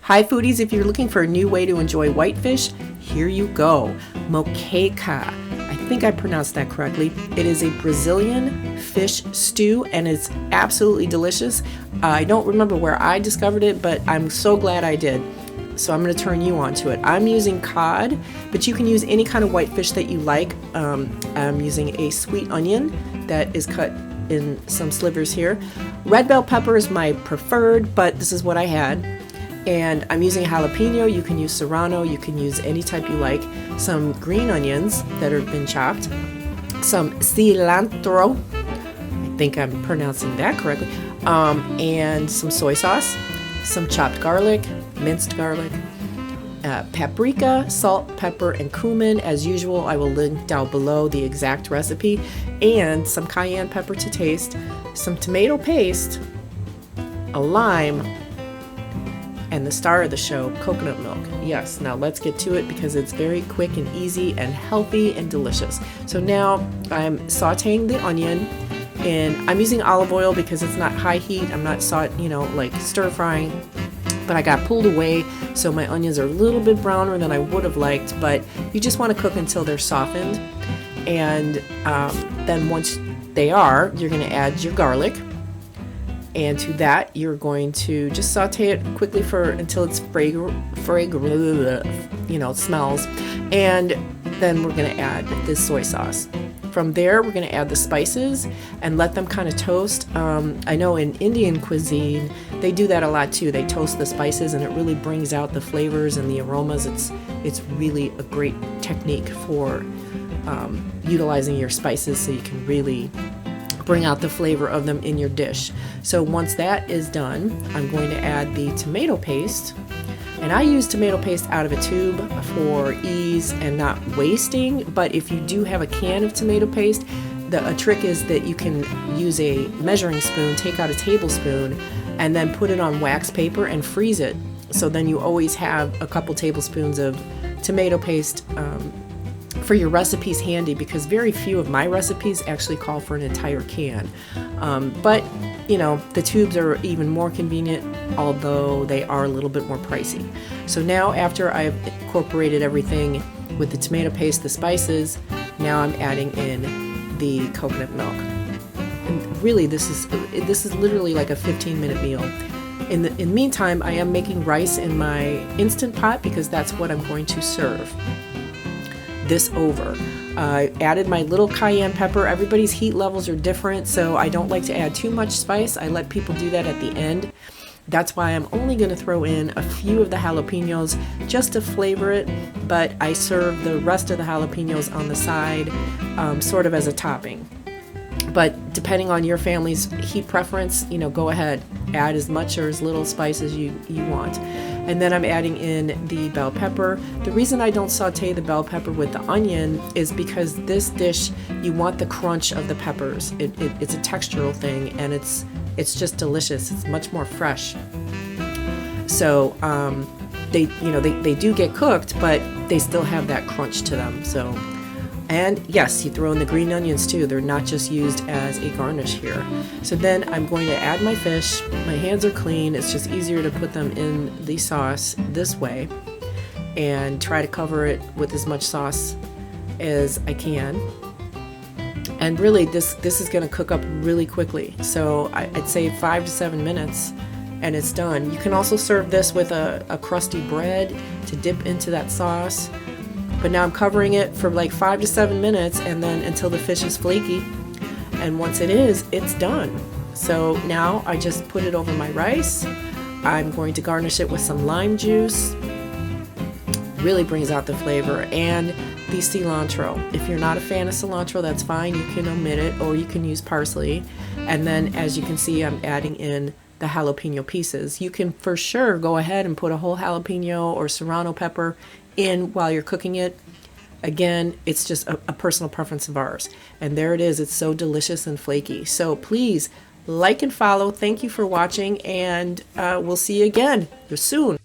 Hi foodies, if you're looking for a new way to enjoy whitefish, here you go. Moqueca. I think I pronounced that correctly. It is a Brazilian fish stew and it's absolutely delicious. I don't remember where I discovered it, but I'm so glad I did. So I'm going to turn you on to it. I'm using cod, but you can use any kind of whitefish that you like. I'm using a sweet onion that is cut in some slivers here. Red bell pepper is my preferred, but this is what I had. And I'm using jalapeno. You can use serrano. You can use any type you like. Some green onions that have been chopped. Some cilantro. I think I'm pronouncing that correctly. And some soy sauce. Some chopped garlic, minced garlic. Paprika, salt, pepper, and cumin. As usual, I will link down below the exact recipe. And some cayenne pepper to taste. Some tomato paste. A lime. And the star of the show, coconut milk. Yes, now let's get to it because it's very quick and easy and healthy and delicious. So now I'm sauteing the onion and I'm using olive oil because it's not high heat. I'm not like stir frying, but I got pulled away. So my onions are a little bit browner than I would have liked, but you just want to cook until they're softened. And then once they are, you're going to add your garlic. And to that, you're going to just saute it quickly until it's it smells. And then we're going to add this soy sauce. From there, we're going to add the spices and let them kind of toast. I know in Indian cuisine, they do that a lot too. They toast the spices and it really brings out the flavors and the aromas. It's really a great technique for utilizing your spices so you can really bring out the flavor of them in your dish. So once that is done, I'm going to add the tomato paste. And I use tomato paste out of a tube for ease and not wasting. But if you do have a can of tomato paste, a trick is that you can use a measuring spoon, take out a tablespoon, and then put it on wax paper and freeze it. So then you always have a couple tablespoons of tomato paste for your recipes handy, because very few of my recipes actually call for an entire can. But the tubes are even more convenient, although they are a little bit more pricey. So now after I've incorporated everything with the tomato paste, the spices, now I'm adding in the coconut milk. And really this is literally like a 15-minute meal. In the meantime, I am making rice in my Instant Pot because that's what I'm going to serve this over. I added my little cayenne pepper. Everybody's heat levels are different, so I don't like to add too much spice. I let people do that at the end. That's why I'm only going to throw in a few of the jalapenos just to flavor it, but I serve the rest of the jalapenos on the side, sort of as a topping. But depending on your family's heat preference, go ahead, add as much or as little spice as you want. And then I'm adding in the bell pepper. The reason I don't saute the bell pepper with the onion is because this dish, you want the crunch of the peppers. It's a textural thing, and it's just delicious. It's much more fresh. So they do get cooked, but they still have that crunch to them. So. And yes, you throw in the green onions too. They're not just used as a garnish here. So then I'm going to add my fish. My hands are clean. It's just easier to put them in the sauce this way and try to cover it with as much sauce as I can. And really this is going to cook up really quickly. So I'd say 5 to 7 minutes and it's done. You can also serve this with a crusty bread to dip into that sauce. But now I'm covering it for like 5 to 7 minutes and then until the fish is flaky. And once it is, it's done. So now I just put it over my rice. I'm going to garnish it with some lime juice. Really brings out the flavor. And the cilantro. If you're not a fan of cilantro, that's fine. You can omit it or you can use parsley. And then as you can see, I'm adding in the jalapeno pieces. You can for sure go ahead and put a whole jalapeno or serrano pepper in while you're cooking it. Again, it's just a personal preference of ours. And there it is. It's so delicious and flaky. So please like and follow. Thank you for watching, and we'll see you again soon.